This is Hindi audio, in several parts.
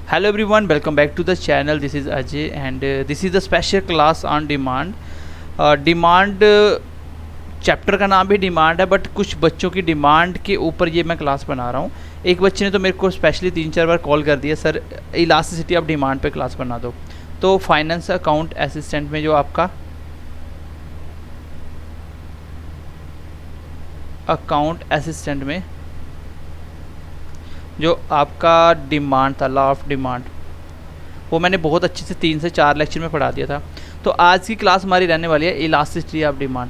Hello everyone, welcome back to the channel. This is Ajay and this is the special class on demand. Demand chapter का नाम भी डिमांड है, बट कुछ बच्चों की डिमांड के ऊपर ये मैं क्लास बना रहा हूँ। एक बच्चे ने तो मेरे को स्पेशली 3-4 बार कॉल कर दिया, सर इलास्टिसिटी ऑफ डिमांड पे क्लास बना दो। तो फाइनेंस अकाउंट असिस्टेंट में जो आपका अकाउंट असिस्टेंट में जो आपका डिमांड था, लॉ ऑफ डिमांड, वो मैंने बहुत अच्छे से 3 से 4 लेक्चर में पढ़ा दिया था। तो आज की क्लास हमारी रहने वाली है इलास्टिसिटी ऑफ डिमांड।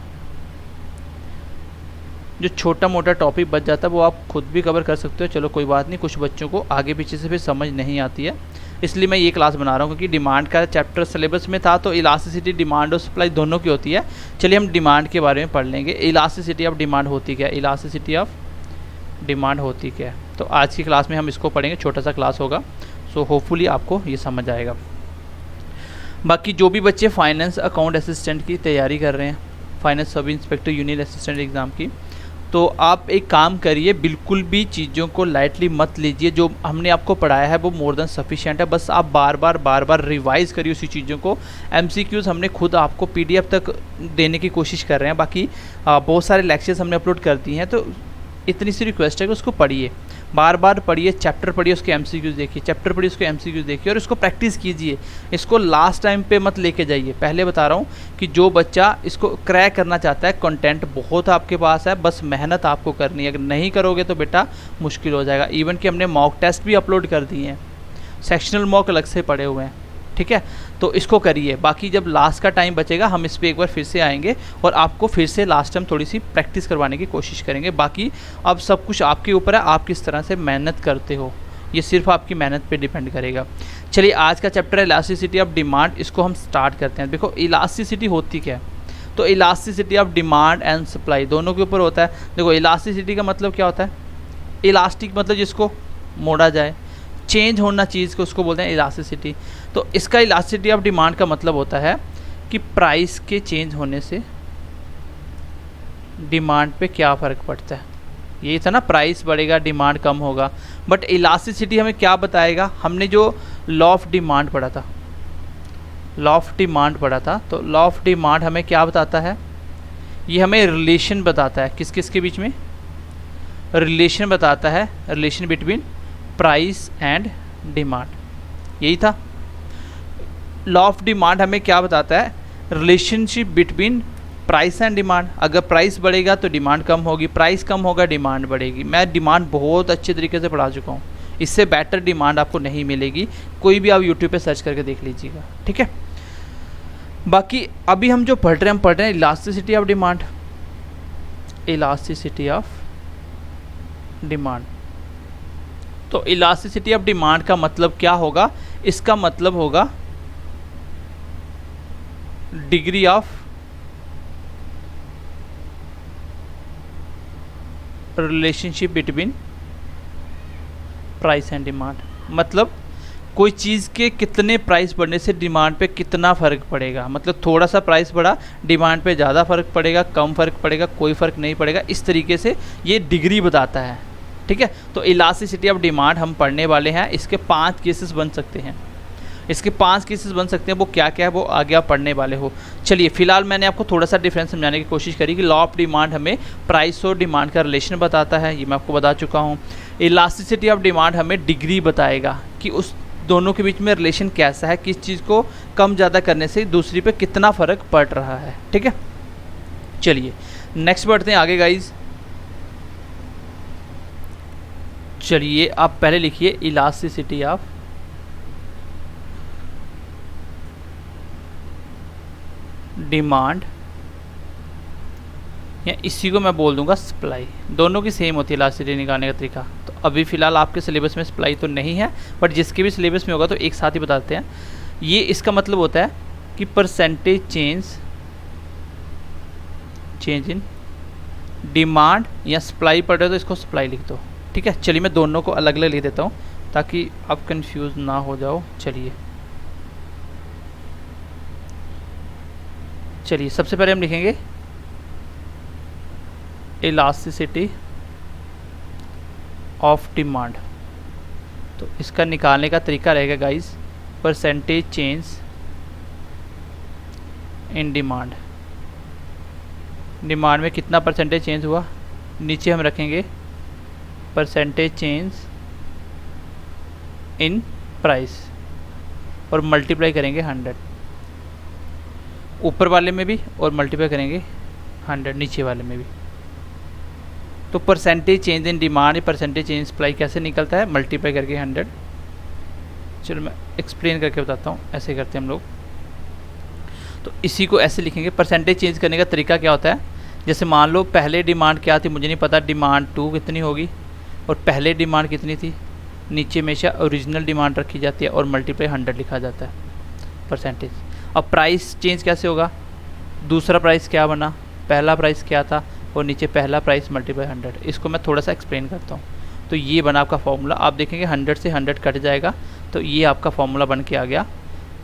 जो छोटा मोटा टॉपिक बच जाता है वो आप खुद भी कवर कर सकते हो, चलो कोई बात नहीं। कुछ बच्चों को आगे पीछे से फिर समझ नहीं आती है, इसलिए मैं ये क्लास बना रहा हूँ, क्योंकि डिमांड का चैप्टर सिलेबस में था। तो इलास्टिसिटी, डिमांड और सप्लाई दोनों की होती है। चलिए हम डिमांड के बारे में पढ़ लेंगे। इलास्टिसिटी ऑफ डिमांड होती क्या है, इलास्टिसिटी ऑफ डिमांड होती क्या है। तो आज की क्लास में हम इसको पढ़ेंगे, छोटा सा क्लास होगा, सो होपफुली आपको ये समझ आएगा। बाकी जो भी बच्चे फाइनेंस अकाउंट असिस्टेंट की तैयारी कर रहे हैं, finance sub inspector union assistant exam की, तो आप एक काम करिए, बिल्कुल भी चीज़ों को लाइटली मत लीजिए। जो हमने आपको पढ़ाया है वो मोर देन सफिशिएंट है, बस आप बार बार रिवाइज़ करिए उसी चीज़ों को। MCQs हमने खुद आपको PDF तक देने की कोशिश कर रहे हैं। बाकी बहुत सारे लेक्चर्स हमने अपलोड कर दिए हैं, तो इतनी सी रिक्वेस्ट है कि उसको पढ़िए, बार बार पढ़िए, चैप्टर पढ़िए, उसके MCQs देखिए, चैप्टर पढ़िए, उसके MCQs देखिए और इसको प्रैक्टिस कीजिए। इसको लास्ट टाइम पे मत लेके जाइए। पहले बता रहा हूँ कि जो बच्चा इसको क्रैक करना चाहता है, कंटेंट बहुत आपके पास है, बस मेहनत आपको करनी है। अगर नहीं करोगे तो बेटा मुश्किल हो जाएगा। इवन कि हमने मॉक टेस्ट भी अपलोड कर दिए हैं, सेक्शनल मॉक अलग से पड़े हुए हैं, ठीक है। तो इसको करिए। बाकी जब लास्ट का टाइम बचेगा हम इस पर एक बार फिर से आएंगे और आपको फिर से लास्ट टाइम थोड़ी सी प्रैक्टिस करवाने की कोशिश करेंगे। बाकी अब सब कुछ आपके ऊपर है, आप किस तरह से मेहनत करते हो, ये सिर्फ आपकी मेहनत पे डिपेंड करेगा। चलिए आज का चैप्टर है इलास्टिसिटी ऑफ डिमांड, इसको हम स्टार्ट करते हैं। देखो इलास्टिसिटी होती क्या है, तो elasticity of demand and supply दोनों के ऊपर होता है। देखो इलास्टिसिटी का मतलब क्या होता है, इलास्टिक मतलब जिसको मोड़ा जाए, चेंज होना चीज़ को उसको बोलते हैं इलास्टिसिटी। तो इसका इलास्टिसिटी ऑफ डिमांड का मतलब होता है कि प्राइस के चेंज होने से डिमांड पे क्या फ़र्क पड़ता है। यही था ना, प्राइस बढ़ेगा डिमांड कम होगा। बट इलास्टिसिटी हमें क्या बताएगा, हमने जो लॉ ऑफ डिमांड पढ़ा था, तो लॉ ऑफ डिमांड हमें क्या बताता है, ये हमें रिलेशन बताता है। किस किस के बीच में रिलेशन बताता है, relation between price and demand. यही था लॉ ऑफ डिमांड। हमें क्या बताता है, relationship between price and demand. अगर प्राइस बढ़ेगा तो डिमांड कम होगी, प्राइस कम होगा डिमांड बढ़ेगी। मैं डिमांड बहुत अच्छे तरीके से पढ़ा चुका हूँ, इससे बेटर डिमांड आपको नहीं मिलेगी। कोई भी आप यूट्यूब पे सर्च करके देख लीजिएगा, ठीक है। बाकी अभी हम जो पढ़ रहे हैं elasticity of demand, elasticity of demand. तो इलास्टिसिटी ऑफ डिमांड का मतलब क्या होगा, इसका मतलब होगा degree of relationship between price and demand. मतलब कोई चीज़ के कितने प्राइस बढ़ने से डिमांड पे कितना फ़र्क पड़ेगा। मतलब थोड़ा सा प्राइस बढ़ा, डिमांड पे ज़्यादा फ़र्क पड़ेगा, कम फ़र्क पड़ेगा, कोई फ़र्क नहीं पड़ेगा। इस तरीके से ये डिग्री बताता है, ठीक है। तो इलास्टिसिटी ऑफ डिमांड हम पढ़ने वाले हैं। इसके 5 केसेस बन सकते हैं, वो क्या क्या है वो आगे आप पढ़ने वाले हो। चलिए फिलहाल मैंने आपको थोड़ा सा डिफरेंस समझाने की कोशिश करी कि लॉ ऑफ डिमांड हमें प्राइस और डिमांड का रिलेशन बताता है, ये मैं आपको बता चुका हूँ। इलास्टिसिटी ऑफ डिमांड हमें डिग्री बताएगा कि उस दोनों के बीच में रिलेशन कैसा है, किस चीज़ को कम ज़्यादा करने से दूसरी पे कितना फ़र्क पड़ रहा है, ठीक है। चलिए नेक्स्ट बढ़ते हैं आगे गाइज। चलिए आप पहले लिखिए इलास्टिसिटी ऑफ डिमांड, या इसी को मैं बोल दूंगा सप्लाई। दोनों की सेम होती है इलास्टिसिटी निकालने का तरीका। तो अभी फ़िलहाल आपके सिलेबस में सप्लाई तो नहीं है, बट जिसके भी सिलेबस में होगा तो एक साथ ही बताते हैं। ये इसका मतलब होता है कि परसेंटेज चेंज इन डिमांड, या सप्लाई पढ़ रहे हो तो इसको सप्लाई लिख दो, ठीक है। चलिए मैं दोनों को अलग अलग लिख देता हूँ ताकि आप कंफ्यूज ना हो जाओ। चलिए सबसे पहले हम लिखेंगे इलास्टिसिटी ऑफ डिमांड। तो इसका निकालने का तरीका रहेगा guys, percentage change in demand. Demand में कितना परसेंटेज चेंज हुआ, नीचे हम रखेंगे परसेंटेज चेंज इन प्राइस और मल्टीप्लाई करेंगे 100, ऊपर वाले में भी और मल्टीप्लाई करेंगे 100 नीचे वाले में भी। तो percentage change in demand, percentage change supply कैसे निकलता है, मल्टीप्लाई करके 100। चलो मैं एक्सप्लेन करके बताता हूँ, ऐसे करते हैं हम लोग। तो इसी को ऐसे लिखेंगे, परसेंटेज चेंज करने का तरीका क्या होता है, जैसे मान लो पहले डिमांड क्या थी मुझे नहीं पता, डिमांड 2 कितनी होगी और पहले डिमांड कितनी थी, नीचे हमेशा ओरिजिनल डिमांड रखी जाती है और मल्टीप्लाई 100 लिखा जाता है परसेंटेज। अब प्राइस चेंज कैसे होगा, दूसरा प्राइस क्या बना, पहला प्राइस क्या था और नीचे पहला प्राइस मल्टीप्लाई 100। इसको मैं थोड़ा सा एक्सप्लेन करता हूँ। तो ये बना आपका फॉर्मूला, आप देखेंगे 100 से 100 कट जाएगा, तो ये आपका फॉर्मूला बन के आ गया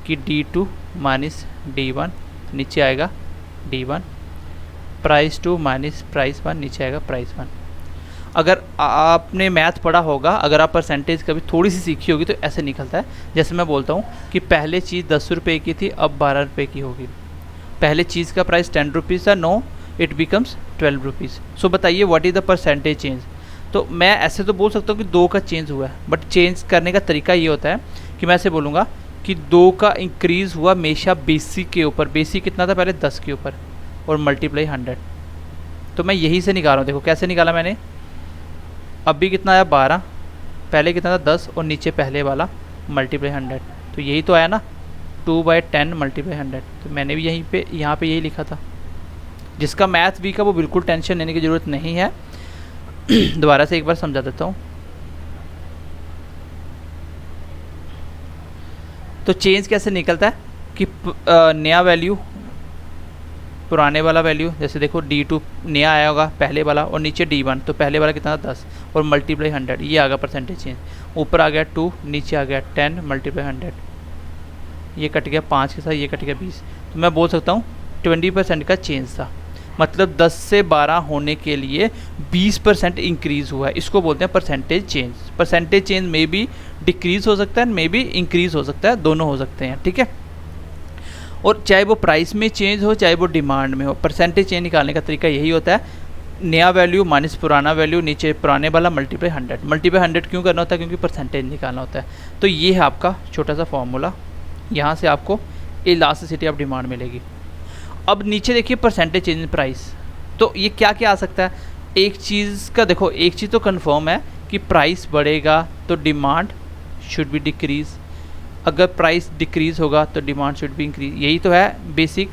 कि D2 माइनस D1, नीचे आएगा D1, प्राइस 2 माइनस प्राइस 1, नीचे आएगा प्राइस 1। अगर आपने मैथ पढ़ा होगा, अगर आप परसेंटेज कभी थोड़ी सी सीखी होगी तो ऐसे निकलता है। जैसे मैं बोलता हूँ कि पहले चीज़ 10 रुपये की थी, अब 12 रुपये की होगी। पहले चीज़ का प्राइस 10 रुपीज़ था, नो इट बिकम्स 12 रुपीज़। सो बताइए what is the percentage change. तो मैं ऐसे तो बोल सकता हूँ कि 2 का चेंज हुआ है, बट चेंज करने का तरीका ये होता है कि मैं ऐसे बोलूँगा कि 2 का इंक्रीज़ हुआ हमेशा बेसिक के ऊपर। बेसिक कितना था पहले, 10 के ऊपर, और मल्टीप्लाई 100। तो मैं यही से निकाल रहा हूँ, देखो कैसे निकाला मैंने। अभी कितना आया 12, पहले कितना था 10 और नीचे पहले वाला मल्टीप्लाई 100। तो यही तो आया ना, 2/10 मल्टीप्लाई 100। तो मैंने भी यहीं पे यहाँ पे यही लिखा था। जिसका मैथ वीक है वो बिल्कुल टेंशन लेने की ज़रूरत नहीं है। दोबारा से एक बार समझा देता हूँ। तो चेंज कैसे निकलता है कि नया वैल्यू पुराने वाला वैल्यू, जैसे देखो D2 नया आया होगा पहले वाला और नीचे D1, तो पहले वाला कितना था 10 और मल्टीप्लाई 100, ये आ गया परसेंटेज चेंज। ऊपर आ गया 2, नीचे आ गया 10 मल्टीप्लाई 100, ये कट गया 5 के साथ, ये कट गया 20। तो मैं बोल सकता हूँ 20% का चेंज था, मतलब 10 से 12 होने के लिए 20% इंक्रीज़ हुआ है। इसको बोलते हैं परसेंटेज चेंज। परसेंटेज चेंज में भी डिक्रीज़ हो सकता है, मे भी इंक्रीज़ हो सकता है, दोनों हो सकते हैं, ठीक है। और चाहे वो प्राइस में चेंज हो चाहे वो डिमांड में हो, परसेंटेज चेंज निकालने का तरीका यही होता है, नया वैल्यू माइनस पुराना वैल्यू, नीचे पुराने वाला मल्टीप्लाई 100। मल्टीप्लाई 100 क्यों करना होता है, क्योंकि परसेंटेज निकालना होता है। तो ये है आपका छोटा सा फॉर्मूला, यहाँ से आपको इलास्टिसिटी ऑफ डिमांड मिलेगी। अब नीचे देखिए परसेंटेज चेंज इन प्राइस, तो ये क्या क्या आ सकता है। एक चीज़ का देखो, एक चीज़ तो कन्फर्म है कि प्राइस बढ़ेगा तो डिमांड शुड बी डिक्रीज़, अगर प्राइस डिक्रीज़ होगा तो डिमांड शुड बी इंक्रीज। यही तो है बेसिक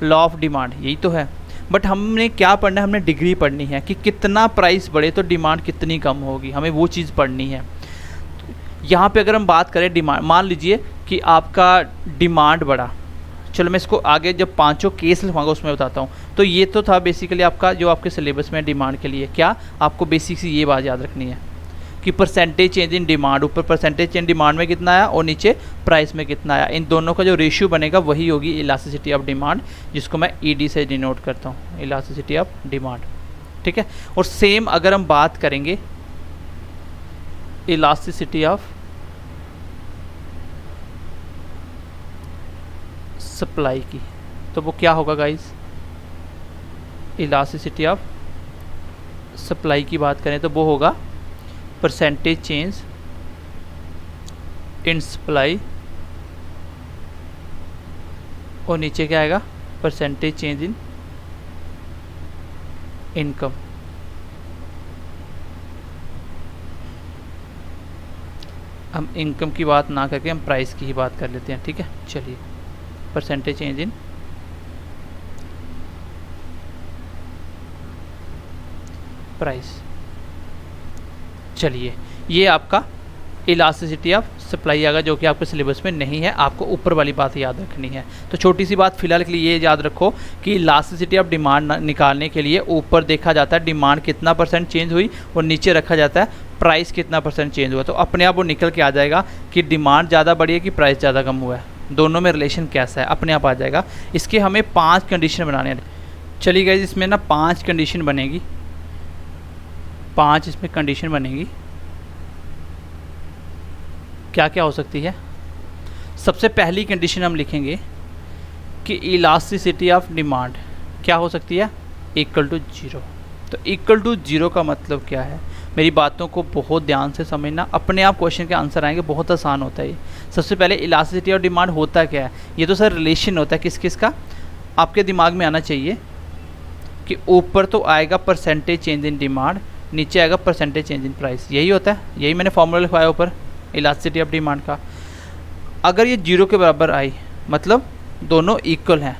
लॉ ऑफ डिमांड, यही तो है। बट हमने क्या पढ़ना है, हमने डिग्री पढ़नी है कि कितना प्राइस बढ़े तो डिमांड कितनी कम होगी, हमें वो चीज़ पढ़नी है। यहाँ पे अगर हम बात करें डिमांड, मान लीजिए कि आपका डिमांड बढ़ा, चलो मैं इसको आगे जब 5 केस लिखवाऊंगा उसमें बताता हूँ। तो ये तो था बेसिकली आपका जो आपके सिलेबस में डिमांड के लिए, क्या आपको बेसिक सी ये बात याद रखनी है कि परसेंटेज चेंज इन डिमांड, ऊपर परसेंटेज चेंज डिमांड में कितना आया और नीचे प्राइस में कितना आया, इन दोनों का जो रेशियो बनेगा वही होगी इलास्टिसिटी ऑफ डिमांड, जिसको मैं ED से डिनोट करता हूँ, इलास्टिसिटी ऑफ डिमांड, ठीक है। और सेम अगर हम बात करेंगे इलास्टिसिटी ऑफ सप्लाई की, तो वो क्या होगा गाइस, इलास्टिसिटी ऑफ सप्लाई की बात करें तो वो होगा परसेंटेज चेंज इन सप्लाई और नीचे क्या आएगा, परसेंटेज चेंज इन इनकम। हम इनकम की बात ना करके हम प्राइस की ही बात कर लेते हैं, ठीक है। चलिए, परसेंटेज चेंज इन प्राइस। चलिए, ये आपका इलास्टिसिटी ऑफ सप्लाई आएगा, जो कि आपके सिलेबस में नहीं है, आपको ऊपर वाली बात याद रखनी है। तो छोटी सी बात फिलहाल के लिए ये याद रखो कि इलास्टिसिटी ऑफ डिमांड निकालने के लिए ऊपर देखा जाता है डिमांड कितना % चेंज हुई और नीचे रखा जाता है प्राइस कितना % चेंज हुआ। तो अपने आप वो निकल के आ जाएगा कि डिमांड ज़्यादा बढ़ी है कि प्राइस ज़्यादा कम हुआ है, दोनों में रिलेशन कैसा है, अपने आप आ जाएगा। इसके हमें 5 कंडीशन बनाने हैं। चलिए गाइस, इसमें ना 5 कंडीशन बनेगी, 5 इसमें कंडीशन बनेगी। क्या क्या हो सकती है। सबसे पहली कंडीशन हम लिखेंगे कि इलास्टिसिटी ऑफ डिमांड क्या हो सकती है, इक्वल टू जीरो। तो इक्वल टू जीरो का मतलब क्या है, मेरी बातों को बहुत ध्यान से समझना, अपने आप क्वेश्चन के आंसर आएंगे, बहुत आसान होता है ये। सबसे पहले इलास्टिसिटी ऑफ डिमांड होता क्या है, ये तो सर रिलेशन होता है किस किस का, आपके दिमाग में आना चाहिए कि ऊपर तो आएगा परसेंटेज चेंज इन डिमांड, नीचे आएगा परसेंटेज चेंज इन प्राइस, यही होता है, यही मैंने फॉर्मूला लिखवाया ऊपर इलास्टिसिटी ऑफ डिमांड का। अगर ये जीरो के बराबर आई मतलब दोनों इक्वल हैं,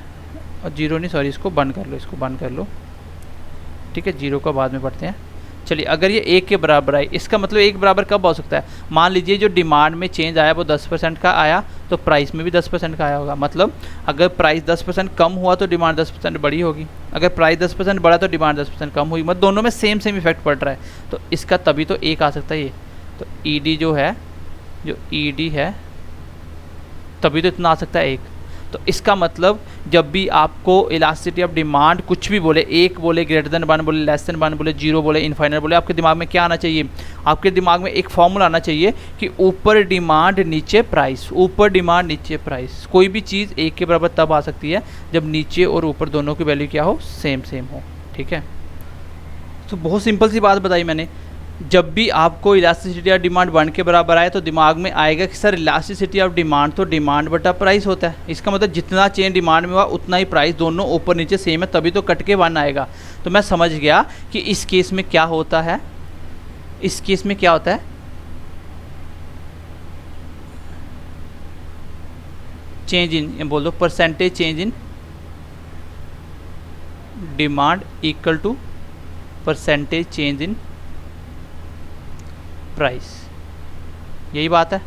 और जीरो नहीं सॉरी इसको बंद कर लो, इसको बंद कर लो, ठीक है, जीरो का बाद में पढ़ते हैं। चलिए अगर ये एक के बराबर आई, इसका मतलब एक बराबर कब हो सकता है, मान लीजिए जो डिमांड में चेंज आया वो 10% का आया, तो प्राइस में भी 10% का आया होगा। मतलब अगर प्राइस 10% कम हुआ तो डिमांड 10% बड़ी होगी, अगर प्राइस 10% बढ़ा तो डिमांड 10% कम हुई, मतलब दोनों में सेम इफेक्ट पड़ रहा है, तो इसका तभी तो एक आ सकता है ये। तो ईडी जो है, जो ईडी है तभी तो इतना आ सकता है एक। तो इसका मतलब जब भी आपको इलास्टिसिटी ऑफ डिमांड कुछ भी बोले, एक बोले, ग्रेटर देन 1 बोले, लेस देन 1 बोले, जीरो बोले, इनफाइनाइट बोले, आपके दिमाग में क्या आना चाहिए, आपके दिमाग में एक फॉर्मूला आना चाहिए कि ऊपर डिमांड नीचे प्राइस, ऊपर डिमांड नीचे प्राइस। कोई भी चीज़ एक के बराबर तब आ सकती है जब नीचे और ऊपर दोनों की वैल्यू क्या हो, सेम हो, ठीक है। तो बहुत सिंपल सी बात बताई मैंने, जब भी आपको इलास्टिसिटी ऑफ डिमांड 1 के बराबर आए तो दिमाग में आएगा कि सर इलास्टिसिटी ऑफ डिमांड तो डिमांड बटा प्राइस होता है, इसका मतलब जितना चेंज डिमांड में हुआ उतना ही प्राइस, दोनों ऊपर नीचे सेम है, तभी तो कट के 1 आएगा। तो मैं समझ गया कि इस केस में क्या होता है, इस केस में क्या होता है, चेंज इन, बोल दो percentage change in demand equal to percentage change in price, यही बात है।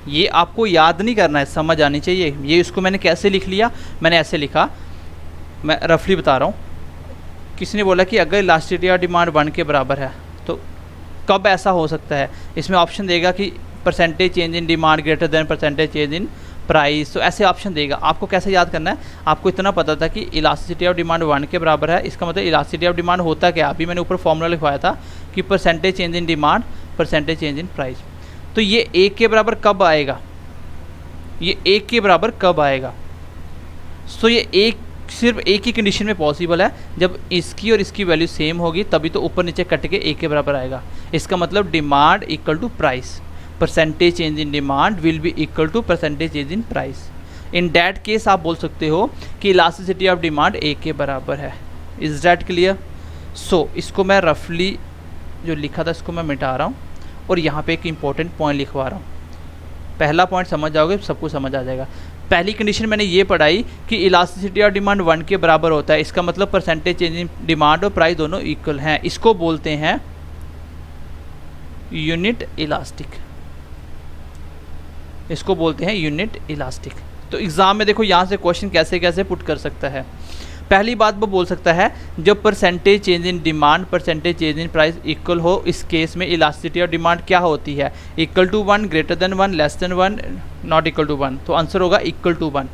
ये आपको याद नहीं करना है, समझ आनी चाहिए। ये इसको मैंने कैसे लिख लिया, मैंने ऐसे लिखा, मैं रफली बता रहा हूँ। किसने बोला कि अगर इलास्टिसिटी ऑफ डिमांड 1 के बराबर है तो कब ऐसा हो सकता है, इसमें ऑप्शन देगा कि percentage change in demand greater than percentage change in price, तो ऐसे ऑप्शन देगा। आपको कैसे याद करना है, आपको इतना पता था कि इलास्टिसिटी ऑफ डिमांड 1 के बराबर है, इसका मतलब इलास्टिसिटी ऑफ डिमांड होता क्या, अभी मैंने ऊपर फॉर्मूला लिखवाया था कि percentage change in demand percentage change in price. तो ये एक के बराबर कब आएगा, ये एक के बराबर कब आएगा, सो ये एक सिर्फ एक ही कंडीशन में पॉसिबल है, जब इसकी और इसकी वैल्यू सेम होगी तभी तो ऊपर नीचे कट के एक के बराबर आएगा। इसका मतलब demand equal to price, percentage change in demand will be equal to percentage change in price. In that case आप बोल सकते हो कि इलास्टिसिटी ऑफ डिमांड एक के बराबर है। Is that clear? सो इसको मैं रफली जो लिखा था इसको मैं मिटा रहा हूँ और यहाँ पे एक इंपॉर्टेंट पॉइंट लिखवा रहा हूँ। पहला पॉइंट समझ जाओगे सब कुछ समझ आ जाएगा। पहली कंडीशन मैंने ये पढ़ाई कि इलास्टिसिटी ऑफ डिमांड 1 के बराबर होता है, इसका मतलब परसेंटेज चेंज इन डिमांड और प्राइस दोनों इक्वल हैं, इसको बोलते हैं यूनिट इलास्टिक, इसको बोलते हैं यूनिट इलास्टिक। तो एग्जाम में देखो यहाँ से क्वेश्चन कैसे कैसे पुट कर सकता है। पहली बात वो बोल सकता है जब percentage change in demand percentage change in price equal हो, इस केस में इलास्टिसिटी ऑफ डिमांड क्या होती है, equal to 1, greater than 1, less than 1, not equal to 1। तो आंसर होगा इक्वल टू 1,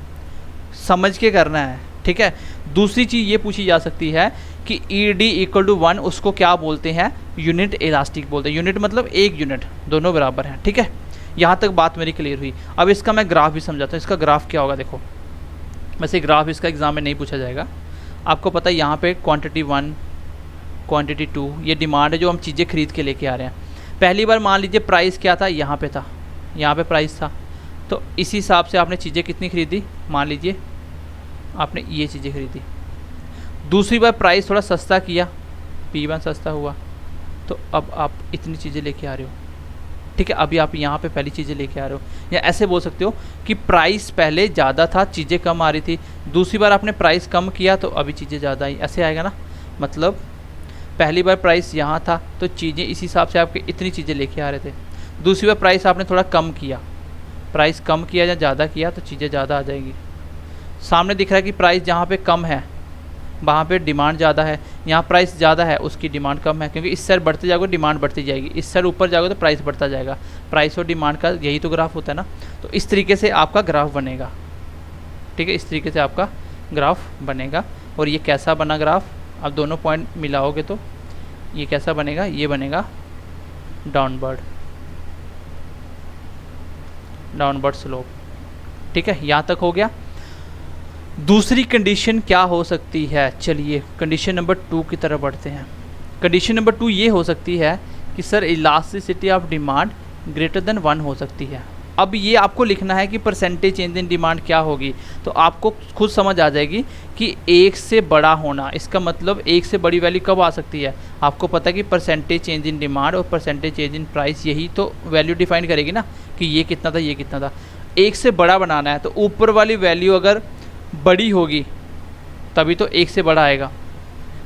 समझ के करना है, ठीक है। दूसरी चीज़ ये पूछी जा सकती है कि ई डी इक्वल टू 1 उसको क्या बोलते हैं, यूनिट इलास्टिक बोलते हैं। यूनिट मतलब एक यूनिट, दोनों बराबर हैं, ठीक है। यहाँ तक बात मेरी क्लियर हुई। अब इसका मैं ग्राफ भी समझाता हूँ। इसका ग्राफ क्या होगा, देखो वैसे ग्राफ इसका एग्जाम में नहीं पूछा जाएगा, आपको पता है यहाँ पे क्वांटिटी 1 क्वांटिटी 2 ये डिमांड है जो हम चीज़ें खरीद के लेके आ रहे हैं। पहली बार मान लीजिए प्राइस क्या था, यहाँ पे था, यहाँ पे प्राइस था, तो इसी हिसाब से आपने चीज़ें कितनी खरीदी, मान लीजिए आपने ये चीज़ें खरीदी। दूसरी बार प्राइस थोड़ा सस्ता किया, P1 सस्ता हुआ, तो अब आप इतनी चीज़ें लेके आ रहे हो, ठीक है। अभी आप यहाँ पे पहली चीज़ें लेके आ रहे हो, या ऐसे बोल सकते हो कि प्राइस पहले ज़्यादा था, चीज़ें कम आ रही थी, दूसरी बार आपने प्राइस कम किया तो अभी चीज़ें ज़्यादा आई, ऐसे आएगा ना। मतलब पहली बार प्राइस यहाँ था तो चीज़ें इस हिसाब से आपके इतनी चीज़ें लेके आ रहे थे, दूसरी बार प्राइस आपने थोड़ा कम किया, प्राइस कम किया या ज़्यादा किया तो चीज़ें ज़्यादा आ जाएंगी। सामने दिख रहा है कि प्राइस जहाँ पे कम है वहाँ पे डिमांड ज़्यादा है, यहाँ प्राइस ज़्यादा है उसकी डिमांड कम है, क्योंकि इस साइड बढ़ते जाओगे डिमांड बढ़ती जाएगी, इस साइड ऊपर जाओगे तो प्राइस बढ़ता जाएगा। प्राइस और डिमांड का यही तो ग्राफ होता है ना। तो इस तरीके से आपका ग्राफ बनेगा, ठीक है, इस तरीके से आपका ग्राफ बनेगा। और ये कैसा बना ग्राफ, आप दोनों पॉइंट मिलाओगे तो ये कैसा बनेगा, ये बनेगा डाउनवर्ड, डाउनवर्ड स्लोप। ठीक है, यहाँ तक हो गया। दूसरी कंडीशन क्या हो सकती है, चलिए कंडीशन नंबर 2 की तरफ बढ़ते हैं। कंडीशन नंबर 2 ये हो सकती है कि sir elasticity of demand greater than 1 हो सकती है। अब ये आपको लिखना है कि परसेंटेज चेंज इन डिमांड क्या होगी, तो आपको खुद समझ आ जाएगी कि 1 से बड़ा होना, इसका मतलब 1 से बड़ी वैल्यू कब आ सकती है। आपको पता है कि परसेंटेज चेंज इन डिमांड और परसेंटेज चेंज इन प्राइस यही तो वैल्यू डिफाइन करेगी ना कि ये कितना था, ये कितना था। 1 से बड़ा बनाना है तो ऊपर वाली वैल्यू अगर बड़ी होगी तभी तो 1 से बड़ा आएगा।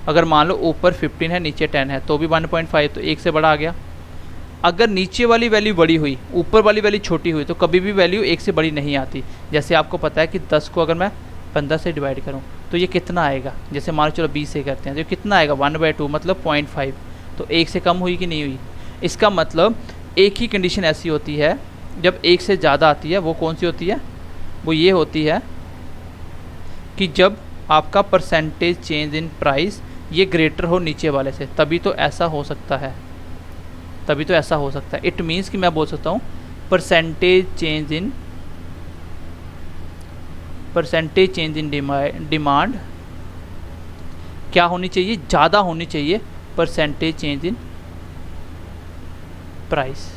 अगर मान लो ऊपर 15 है नीचे 10 है तो भी 1.5, तो 1 से बड़ा आ गया। अगर नीचे वाली वैल्यू बड़ी हुई ऊपर वाली वैल्यू छोटी हुई तो कभी भी वैल्यू 1 से बड़ी नहीं आती। जैसे आपको पता है कि 10 को अगर मैं 15 से डिवाइड करूं तो ये कितना आएगा, जैसे मान लो चलो 20 से करते हैं तो कितना आएगा 1/2 मतलब 0.5, तो 1 से कम हुई कि नहीं हुई। इसका मतलब एक ही कंडीशन ऐसी होती है जब 1 से ज़्यादा आती है, वो कौन सी होती है, वो ये होती है कि जब आपका परसेंटेज चेंज इन प्राइस ये ग्रेटर हो नीचे वाले से, तभी तो ऐसा हो सकता है, तभी तो ऐसा हो सकता है। इट मीन्स कि मैं बोल सकता हूँ परसेंटेज चेंज इन डिमांड क्या होनी चाहिए, ज़्यादा होनी चाहिए परसेंटेज चेंज इन प्राइस।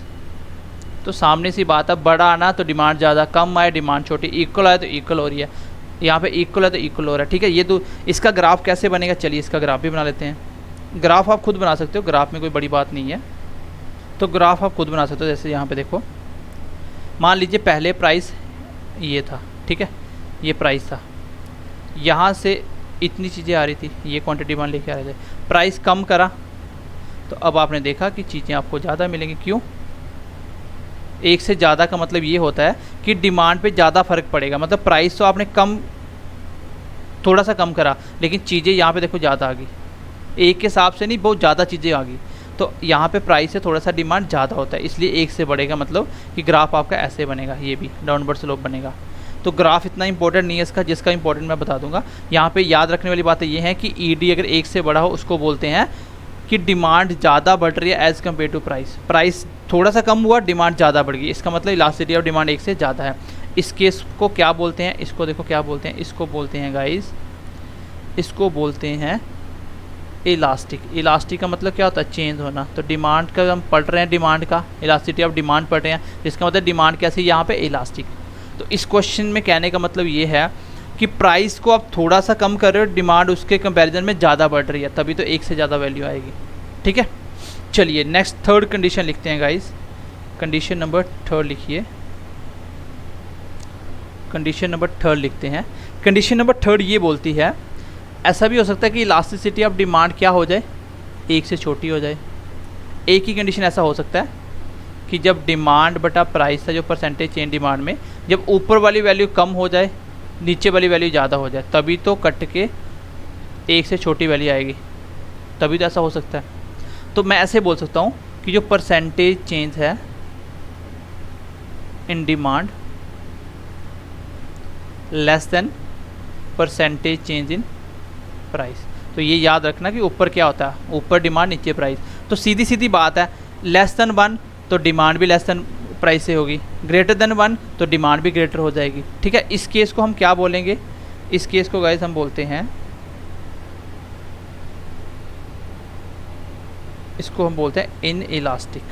तो सामने सी बात है, बड़ा आना तो डिमांड ज़्यादा, कम आए डिमांड छोटी, इक्वल आए तो इक्वल हो रही है, यहाँ पे इक्वल है तो इक्वल हो रहा है। ठीक है, ये तो इसका ग्राफ कैसे बनेगा, चलिए इसका ग्राफ भी बना लेते हैं। ग्राफ आप खुद बना सकते हो, ग्राफ में कोई बड़ी बात नहीं है, तो ग्राफ आप खुद बना सकते हो। जैसे यहाँ पे देखो, मान लीजिए पहले प्राइस ये था, ठीक है, ये प्राइस था, यहाँ से इतनी चीज़ें आ रही थी, ये क्वांटिटी मान लेके आ रहे थे, प्राइस कम करा तो अब आपने देखा कि चीज़ें आपको ज़्यादा मिलेंगी। क्यों, 1 से ज़्यादा का मतलब ये होता है कि डिमांड पे ज़्यादा फ़र्क पड़ेगा। मतलब प्राइस तो आपने कम, थोड़ा सा कम करा, लेकिन चीज़ें यहाँ पे देखो ज़्यादा आ गई, एक के हिसाब से नहीं, बहुत ज़्यादा चीज़ें आ गई, तो यहाँ पे प्राइस से थोड़ा सा डिमांड ज़्यादा होता है, इसलिए 1 से बढ़ेगा। मतलब कि ग्राफ आपका ऐसे बनेगा, ये भी डाउनवर्ड स्लोप बनेगा। तो ग्राफ इतना इंपॉर्टेंट नहीं है इसका, जिसका इंपॉर्टेंट मैं बता दूंगा। यहाँ पे याद रखने वाली बातें ये हैं कि ईडी अगर 1 से बड़ा हो उसको बोलते हैं कि डिमांड ज़्यादा बढ़ रही है as compare to price. Price थोड़ा सा कम हुआ, डिमांड ज़्यादा बढ़ गई, इसका मतलब इलास्टिसिटी ऑफ डिमांड 1 से ज़्यादा है। इस केस को क्या बोलते हैं, इसको देखो क्या बोलते हैं, इसको बोलते हैं गाइस, इसको बोलते हैं इलास्टिक। इलास्टिक का मतलब क्या होता है, चेंज होना। तो डिमांड का हम पढ़ रहे हैं, डिमांड का इलास्टिसिटी ऑफ डिमांड पढ़ रहे हैं, जिसका मतलब डिमांड कैसी, यहाँ पे इलास्टिक। तो इस क्वेश्चन में कहने का मतलब ये है कि प्राइस को आप थोड़ा सा कम कर रहे हो, डिमांड उसके कंपैरिजन में ज़्यादा बढ़ रही है, तभी तो 1 से ज़्यादा वैल्यू आएगी। ठीक है, चलिए नेक्स्ट थर्ड कंडीशन लिखते हैं गाइस। कंडीशन नंबर 3 लिखिए, कंडीशन नंबर 3 लिखते हैं। कंडीशन नंबर 3 ये बोलती है, ऐसा भी हो सकता है कि इलास्टिसिटी ऑफ डिमांड क्या हो जाए, 1 से छोटी हो जाए। एक ही कंडीशन ऐसा हो सकता है कि जब डिमांड बटा प्राइस था, जो परसेंटेज चेंज डिमांड में, जब ऊपर वाली वैल्यू कम हो जाए, नीचे वाली वैल्यू ज़्यादा हो जाए, तभी तो कट के 1 से छोटी वैल्यू आएगी, तभी तो ऐसा हो सकता है। तो मैं ऐसे बोल सकता हूँ कि जो परसेंटेज चेंज है in demand less than percentage change in price. तो ये याद रखना कि ऊपर क्या होता है, ऊपर डिमांड नीचे प्राइस। तो सीधी सीधी बात है, लेस देन 1 तो डिमांड भी लेस देन प्राइस से होगी, ग्रेटर देन 1 तो डिमांड भी ग्रेटर हो जाएगी। ठीक है, इस केस को हम क्या बोलेंगे, इस केस को गाइस हम बोलते हैं, इसको हम बोलते हैं इन इलास्टिक।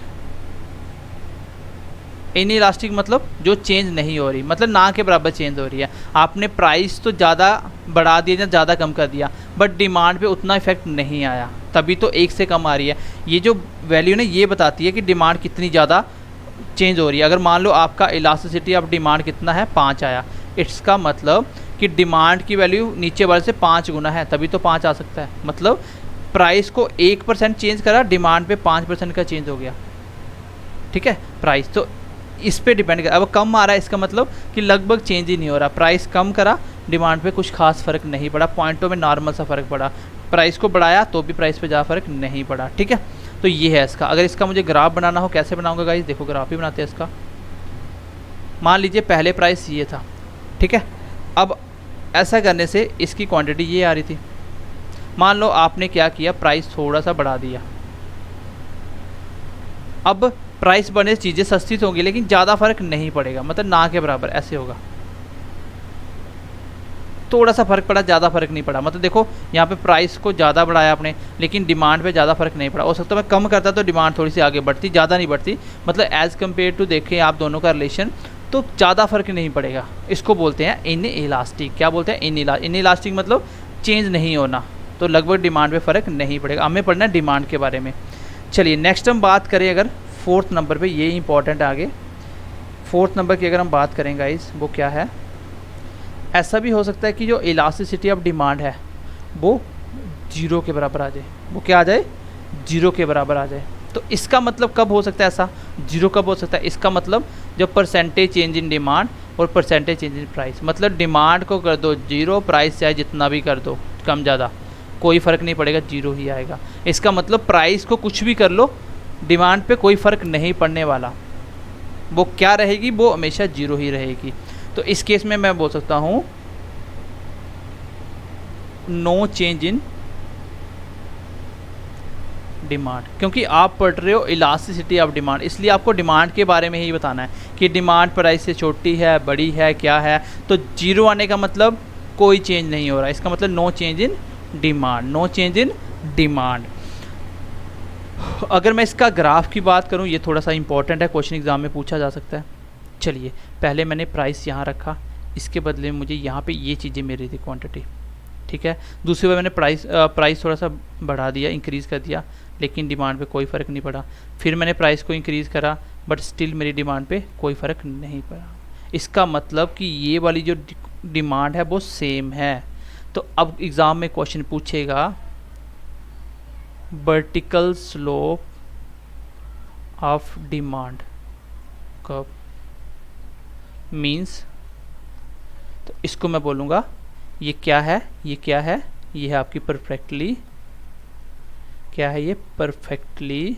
इन इलास्टिक मतलब जो चेंज नहीं हो रही, मतलब ना के बराबर चेंज हो रही है। आपने प्राइस तो ज़्यादा बढ़ा दिया या ज़्यादा कम कर दिया, बट डिमांड पे उतना इफेक्ट नहीं आया, तभी तो 1 से कम आ रही है। ये जो वैल्यू ना ये बताती है कि डिमांड कितनी ज़्यादा चेंज हो रही है। अगर मान लो आपका इलास्टिसिटी ऑफ डिमांड कितना है, 5 आया, इसका मतलब कि डिमांड की वैल्यू नीचे वाले से 5 गुना है, तभी तो 5 आ सकता है। मतलब प्राइस को 1% चेंज करा, डिमांड पे 5% का चेंज हो गया। ठीक है, प्राइस तो इस पे डिपेंड कर। अब कम आ रहा है, इसका मतलब कि लगभग चेंज ही नहीं हो रहा। प्राइस कम करा, डिमांड पे कुछ खास फ़र्क नहीं पड़ा, पॉइंटों में नॉर्मल सा फ़र्क पड़ा। प्राइस को बढ़ाया तो भी प्राइस पे ज़्यादा फ़र्क नहीं पड़ा। ठीक है, तो ये है इसका। अगर इसका मुझे ग्राफ बनाना हो, कैसे बनाऊंगा गाइस, देखो ग्राफ ही बनाते हैं इसका। मान लीजिए पहले प्राइस ये था, ठीक है, अब ऐसा करने से इसकी क्वांटिटी ये आ रही थी। मान लो आपने क्या किया, प्राइस थोड़ा सा बढ़ा दिया, अब प्राइस बढ़ने से चीज़ें सस्ती तो होंगी लेकिन ज़्यादा फर्क नहीं पड़ेगा, मतलब ना के बराबर ऐसे होगा। थोड़ा सा फर्क पड़ा, ज़्यादा फर्क नहीं पड़ा। मतलब देखो यहाँ पे प्राइस को ज़्यादा बढ़ाया आपने लेकिन डिमांड पे ज़्यादा फर्क नहीं पड़ा। हो सकता है मैं कम करता तो डिमांड थोड़ी सी आगे बढ़ती, ज़्यादा नहीं बढ़ती। मतलब एज़ कम्पेयर टू देखें आप दोनों का रिलेशन तो ज़्यादा फर्क नहीं पड़ेगा। इसको बोलते हैं इन इलास्टिक। क्या बोलते हैं? इन इलास्टिक मतलब चेंज नहीं होना, तो लगभग डिमांड पे फ़र्क नहीं पड़ेगा। हमें पढ़ना है डिमांड के बारे में। चलिए नेक्स्ट हम बात करें अगर 4th नंबर पे, ये इंपॉर्टेंट है आगे। 4th नंबर की अगर हम बात करें गाइस, वो क्या है? ऐसा भी हो सकता है कि जो इलास्टिसिटी ऑफ डिमांड है वो 0 के बराबर आ जाए। वो क्या आ जाए? 0 के बराबर आ जाए। तो इसका मतलब कब हो सकता है ऐसा? 0 कब हो सकता है? इसका मतलब जब परसेंटेज चेंज इन डिमांड और परसेंटेज चेंज इन प्राइस, मतलब डिमांड को कर दो 0, प्राइस चाहे जितना भी कर दो कम ज़्यादा कोई फ़र्क नहीं पड़ेगा, 0 ही आएगा। इसका मतलब प्राइस को कुछ भी कर लो डिमांड पे कोई फ़र्क नहीं पड़ने वाला, वो क्या रहेगी? वो हमेशा 0 ही रहेगी। तो इस केस में मैं बोल सकता हूँ नो चेंज इन डिमांड, क्योंकि आप पढ़ रहे हो इलास्टिसिटी ऑफ डिमांड, इसलिए आपको डिमांड के बारे में ही बताना है कि डिमांड प्राइस से छोटी है, बड़ी है, क्या है। तो 0 आने का मतलब कोई चेंज नहीं हो रहा, इसका मतलब no change in demand, no change in demand. अगर मैं इसका ग्राफ की बात करूं, ये थोड़ा सा इंपॉर्टेंट है, क्वेश्चन एग्जाम में पूछा जा सकता है। चलिए पहले मैंने प्राइस यहाँ रखा, इसके बदले में मुझे यहाँ पे ये चीज़ें मिल रही थी क्वांटिटी, ठीक है। दूसरी बार मैंने प्राइस थोड़ा सा बढ़ा दिया, इंक्रीज़ कर दिया, लेकिन डिमांड पे कोई फ़र्क नहीं पड़ा। फिर मैंने प्राइस को इंक्रीज़ करा बट स्टिल मेरी डिमांड पे कोई फ़र्क नहीं पड़ा। इसका मतलब कि ये वाली जो डिमांड है वो सेम है। तो अब एग्ज़ाम में क्वेश्चन पूछेगा वर्टिकल स्लोप ऑफ डिमांड कब मीन्स, तो इसको मैं बोलूँगा ये क्या है, ये क्या है, ये है आपकी परफेक्टली, क्या है ये? परफेक्टली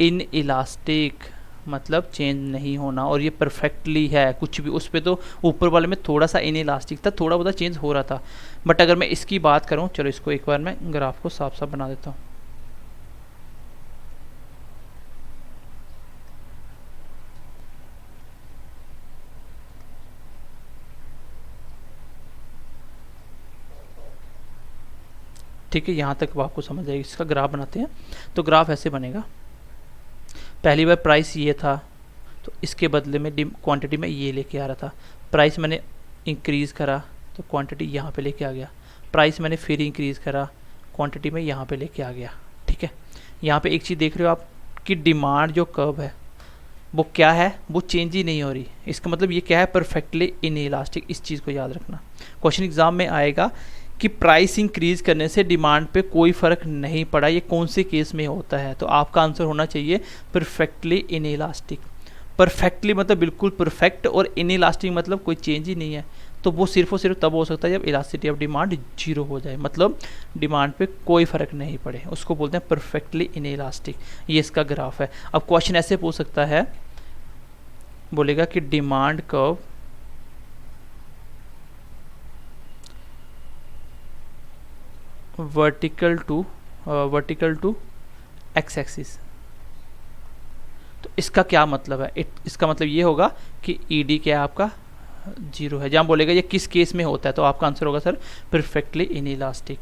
इन इलास्टिक, मतलब चेंज नहीं होना, और ये परफेक्टली है कुछ भी। उस पर तो ऊपर वाले में थोड़ा सा इन इलास्टिक था, थोड़ा बहुत चेंज हो रहा था। बट अगर मैं इसकी बात करूं, चलो इसको एक बार मैं ग्राफ को साफ साफ बना देता हूं। ठीक है, यहाँ तक आपको समझ आएगी। इसका ग्राफ बनाते हैं। तो ग्राफ ऐसे बनेगा, पहली बार प्राइस ये था तो इसके बदले में क्वांटिटी में ये लेके आ रहा था। प्राइस मैंने इंक्रीज़ करा तो क्वांटिटी यहाँ पे लेके आ गया। प्राइस मैंने फिर इंक्रीज़ करा, क्वांटिटी में यहाँ पे लेके आ गया। ठीक है, यहाँ पे एक चीज़ देख रहे हो आप कि डिमांड जो कर्व है वो क्या है? वो चेंज ही नहीं हो रही। इसका मतलब ये क्या है? Perfectly in elastic. इस चीज़ को याद रखना, क्वेश्चन एग्जाम में आएगा कि प्राइस इंक्रीज करने से डिमांड पे कोई फ़र्क नहीं पड़ा, ये कौन से केस में होता है? तो आपका आंसर होना चाहिए परफेक्टली इन इलास्टिक। परफेक्टली मतलब बिल्कुल परफेक्ट, और इन इलास्टिक मतलब कोई चेंज ही नहीं है। तो वो सिर्फ और सिर्फ तब हो सकता है जब इलास्टिसिटी ऑफ डिमांड 0 हो जाए, मतलब डिमांड पे कोई फ़र्क नहीं पड़े, उसको बोलते हैं परफेक्टली इन इलास्टिक। ये इसका ग्राफ है। अब क्वेश्चन ऐसे पूछ सकता है, बोलेगा कि demand curve vertical to x axis. तो इसका क्या मतलब है? इसका मतलब ये होगा कि ईडी क्या है आपका? 0 है। जहाँ बोलेगा ये किस केस में होता है, तो आपका आंसर होगा सर परफेक्टली इन इलास्टिक।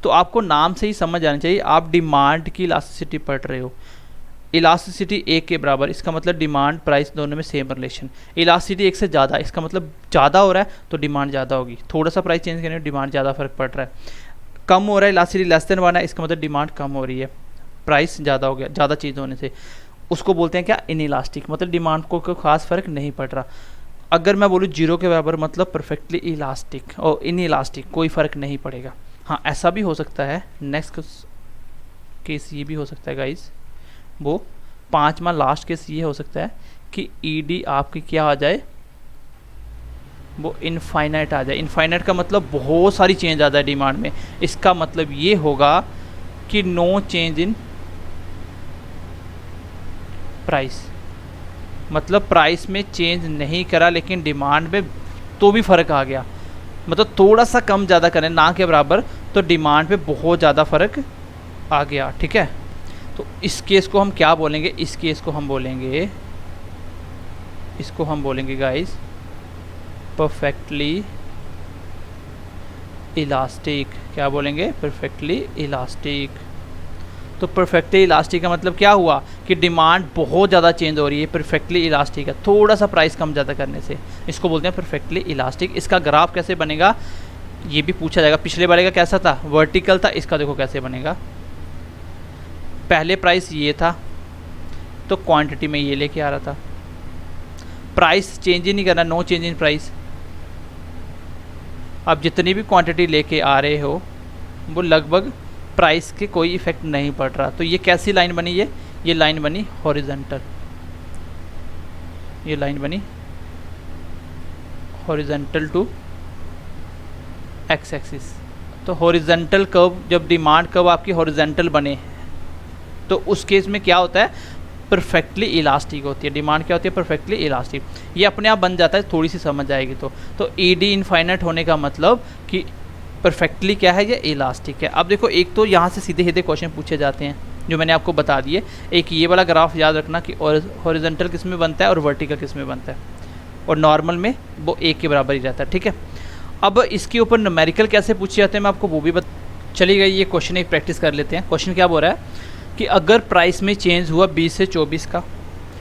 तो आपको नाम से ही समझ आना चाहिए, आप डिमांड की इलास्टिसिटी पढ़ रहे हो। इलास्टिसिटी 1 के बराबर, इसका मतलब डिमांड प्राइस दोनों में सेम रिलेशन। इलास्टिसिटी 1 से ज़्यादा, इसका मतलब ज़्यादा हो रहा है तो डिमांड ज़्यादा होगी। थोड़ा सा प्राइस चेंज करने में डिमांड ज़्यादा फर्क पड़ रहा है। कम हो रहा है, इलास्टिसिटी लेस देन 1 है, इसका मतलब डिमांड कम हो रही है, प्राइस ज़्यादा हो गया, ज़्यादा चीज़ होने से। उसको बोलते हैं क्या? इन इलास्टिक, मतलब डिमांड को कोई खास फर्क नहीं पड़ रहा। अगर मैं बोलूँ 0 के बराबर, मतलब परफेक्टली इलास्टिक और इन इलास्टिक, कोई फ़र्क नहीं पड़ेगा। हाँ, ऐसा भी हो सकता है। नेक्स्ट केस ये भी हो सकता है गाइज, वो 5वां लास्ट केस ये हो सकता है कि ईडी आपकी क्या आ जाए? वो इनफाइनाइट आ जाए। इनफाइनाइट का मतलब बहुत सारी चेंज आ जाए डिमांड में। इसका मतलब ये होगा कि नो चेंज इन प्राइस, मतलब प्राइस में चेंज नहीं करा लेकिन डिमांड में तो भी फ़र्क आ गया। मतलब थोड़ा सा कम ज़्यादा करें, ना के बराबर, तो डिमांड पे बहुत ज़्यादा फ़र्क आ गया। ठीक है, तो इस केस को हम क्या बोलेंगे, इस केस को हम बोलेंगे, इसको हम बोलेंगे गाइस परफेक्टली इलास्टिक। क्या बोलेंगे, परफेक्टली इलास्टिक। तो परफेक्टली इलास्टिक का मतलब क्या हुआ कि डिमांड बहुत ज़्यादा चेंज हो रही है, परफेक्टली इलास्टिक है, थोड़ा सा प्राइस कम ज़्यादा करने से, इसको बोलते हैं परफेक्टली इलास्टिक। इसका ग्राफ कैसे बनेगा ये भी पूछा जाएगा। पिछले बारे का कैसा था, वर्टिकल था, इसका देखो कैसे बनेगा। पहले प्राइस ये था तो क्वांटिटी में ये लेके आ रहा था, प्राइस चेंज ही नहीं करना, नो चेंज इन प्राइस। अब जितनी भी क्वांटिटी लेके आ रहे हो वो लगभग प्राइस के कोई इफेक्ट नहीं पड़ रहा। तो ये कैसी लाइन बनी, ये लाइन बनी हॉरिजॉन्टल, ये लाइन बनी हॉरिजॉन्टल टू एक्स एक्सिस। तो हॉरिजॉन्टल कर्व, जब डिमांड कर्व आपकी हॉरिजॉन्टल बने तो उस केस में क्या होता है, परफेक्टली इलास्टिक होती है डिमांड। क्या होती है, परफेक्टली इलास्टिक। ये अपने आप बन जाता है, थोड़ी सी समझ आएगी तो ईडी इनफाइनाइट होने का मतलब कि परफेक्टली क्या है, ये इलास्टिक है। अब देखो एक तो यहाँ से सीधे सीधे क्वेश्चन पूछे जाते हैं जो मैंने आपको बता दिए। एक ये वाला ग्राफ याद रखना कि हॉरिजॉन्टल किस में बनता है और वर्टिकल किस में बनता है, और नॉर्मल में वो एक के बराबर ही रहता है, ठीक है। अब इसके ऊपर न्यूमेरिकल कैसे पूछे जाते हैं मैं आपको वो भी चली गई। ये क्वेश्चन एक प्रैक्टिस कर लेते हैं। क्वेश्चन क्या बोल रहा है कि अगर प्राइस में चेंज हुआ 20 से 24 का,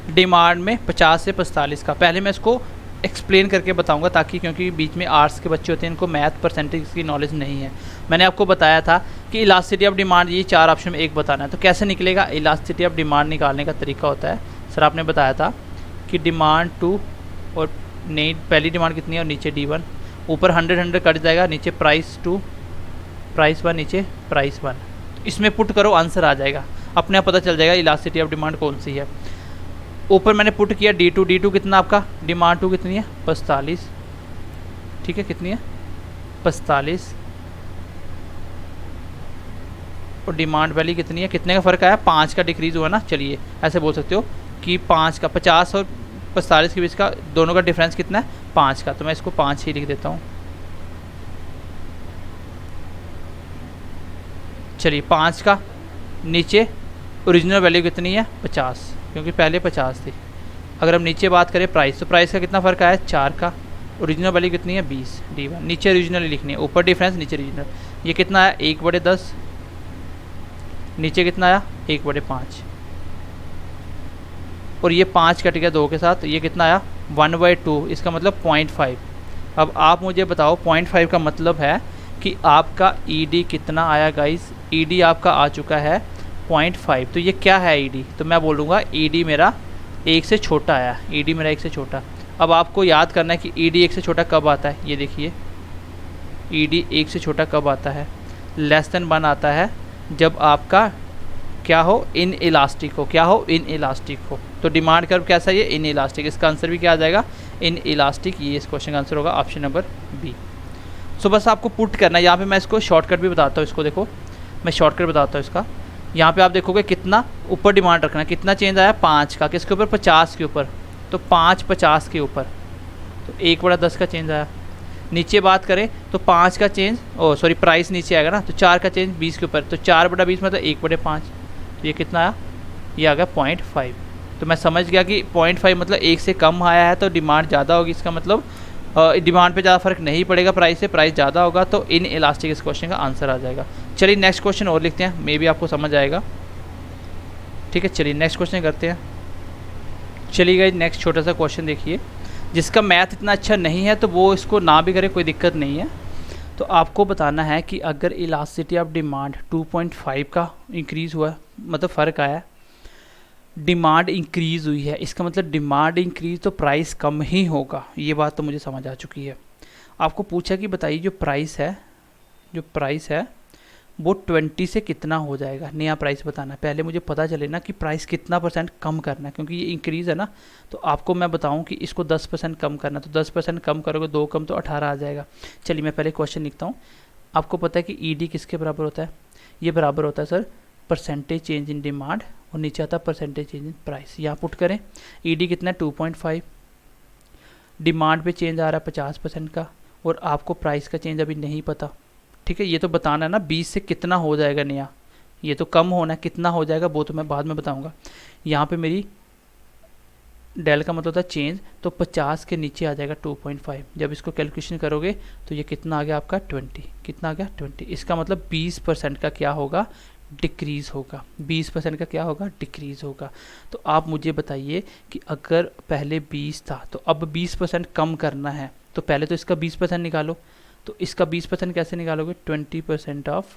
डिमांड में 50 से 45 का। पहले मैं इसको एक्सप्लेन करके बताऊंगा ताकि, क्योंकि बीच में आर्ट्स के बच्चे होते हैं, इनको मैथ परसेंटेज की नॉलेज नहीं है। मैंने आपको बताया था कि इलास्टिसिटी ऑफ डिमांड, ये 4 ऑप्शन में एक बताना है। तो कैसे निकलेगा, इलास्टिसिटी ऑफ डिमांड निकालने का तरीका होता है, सर आपने बताया था कि डिमांड 2 और नहीं, पहली डिमांड कितनी है और नीचे D1, ऊपर 100 कट जाएगा, नीचे प्राइस 2 प्राइस 1, नीचे प्राइस 1। इसमें पुट करो, आंसर आ जाएगा, अपने आप पता चल जाएगा इलास्टिसिटी ऑफ डिमांड कौन सी है। ऊपर मैंने पुट किया D2 कितना आपका, डिमांड 2 कितनी है 45, ठीक है, कितनी है 45, और डिमांड वैल्यू कितनी है, कितने का फ़र्क आया, 5 का डिक्रीज़ हुआ ना। चलिए ऐसे बोल सकते हो कि 5 का, 50 और 45 के बीच का दोनों का डिफरेंस कितना है 5 का। तो मैं इसको 5 ही लिख देता हूँ। चलिए 5 का, नीचे ओरिजिनल वैल्यू कितनी है 50, क्योंकि पहले 50 थी। अगर हम नीचे बात करें प्राइस, तो प्राइस का कितना फ़र्क आया 4 का, ओरिजिनल वैल्यू कितनी है 20 D1, नीचे ओरिजिनल लिखनी है, ऊपर डिफरेंस नीचे ओरिजिनल। ये कितना आया 1/10, नीचे कितना आया 1/5, और ये 5 कट गया 2 के साथ, ये कितना आया 1/2, इसका मतलब 0.5। अब आप मुझे बताओ 0.5 का मतलब है कि आपका ईडी कितना आया गाइस, ईडी आपका आ चुका है 0.5। तो ये क्या है ईडी, तो मैं बोलूँगा ईडी मेरा 1 से छोटा आया, ईडी मेरा 1 से छोटा। अब आपको याद करना है कि ईडी 1 से छोटा कब आता है, ये देखिए ईडी 1 से छोटा कब आता है, लेस देन 1 आता है जब आपका क्या हो, इन इलास्टिक हो। क्या हो, इन इलास्टिक हो। तो डिमांड कर्व कैसा है, ये इन इलास्टिक। इसका आंसर भी क्या आ जाएगा, इन इलास्टिक। ये इस क्वेश्चन का आंसर होगा ऑप्शन नंबर बी। सो बस आपको पुट करना है। यहाँ पे मैं इसको शॉर्टकट भी बताता हूँ, इसको देखो मैं शॉर्टकट बताता हूँ इसका। यहाँ पे आप देखोगे कितना ऊपर डिमांड रखना है, कितना चेंज आया 5 का, किसके ऊपर 50 के ऊपर, तो 5 50 के ऊपर, तो 1/10 का चेंज आया। नीचे बात करें तो 5 का चेंज, सॉरी प्राइस नीचे आएगा ना, तो 4 का चेंज 20 के ऊपर, तो 4/20 मतलब 1/5, तो ये कितना आया, ये आ गया 0.5। तो मैं समझ गया कि 0.5 मतलब 1 से कम आया है तो डिमांड ज़्यादा होगी। इसका मतलब डिमांड पे ज़्यादा फर्क नहीं पड़ेगा प्राइस से, प्राइस ज़्यादा होगा, तो इन इलास्टिक इस क्वेश्चन का आंसर आ जाएगा। चलिए नेक्स्ट क्वेश्चन और लिखते हैं, मे भी आपको समझ आएगा, ठीक है। चलिए नेक्स्ट क्वेश्चन करते हैं। चलिए गाइस नेक्स्ट छोटा सा क्वेश्चन देखिए, जिसका मैथ इतना अच्छा नहीं है तो वो इसको ना भी करे, कोई दिक्कत नहीं है। तो आपको बताना है कि अगर इलास्टिसिटी ऑफ डिमांड 2.5 का इंक्रीज़ हुआ, मतलब फ़र्क आया, डिमांड इंक्रीज़ हुई है, इसका मतलब डिमांड इंक्रीज़ तो प्राइस कम ही होगा। ये बात तो मुझे समझ आ चुकी है। आपको पूछा कि बताइए जो प्राइस है वो 20 से कितना हो जाएगा, नया प्राइस बताना है। पहले मुझे पता चले ना कि प्राइस कितना % कम करना है, क्योंकि ये इंक्रीज़ है ना। तो आपको मैं बताऊं कि इसको 10% कम करना, तो 10% कम करोगे, 2 कम तो 18 आ जाएगा। चलिए मैं पहले क्वेश्चन लिखता हूँ। आपको पता है कि ईडी किसके बराबर होता है, ये बराबर होता है sir percentage change in demand, और नीचे आता है परसेंटेज चेंज इन प्राइस। यहाँ पुट करें, ईडी कितना है 2.5, डिमांड पे चेंज आ रहा है 50% का, और आपको प्राइस का चेंज अभी नहीं पता, ठीक है। ये तो बताना है ना 20 से कितना हो जाएगा नया, ये तो कम होना है, कितना हो जाएगा वो तो मैं बाद में बताऊंगा। यहाँ पे मेरी डेल का मतलब था चेंज, तो 50 के नीचे आ जाएगा 2.5। जब इसको कैलकुलेशन करोगे तो ये कितना आ गया आपका 20, कितना आ गया 20। इसका मतलब 20% का क्या होगा, डिक्रीज़ होगा। 20% का क्या होगा, डिक्रीज़ होगा। तो आप मुझे बताइए कि अगर पहले 20 था तो अब 20% कम करना है, तो पहले तो इसका 20% निकालो। तो इसका 20% कैसे निकालोगे, 20% ऑफ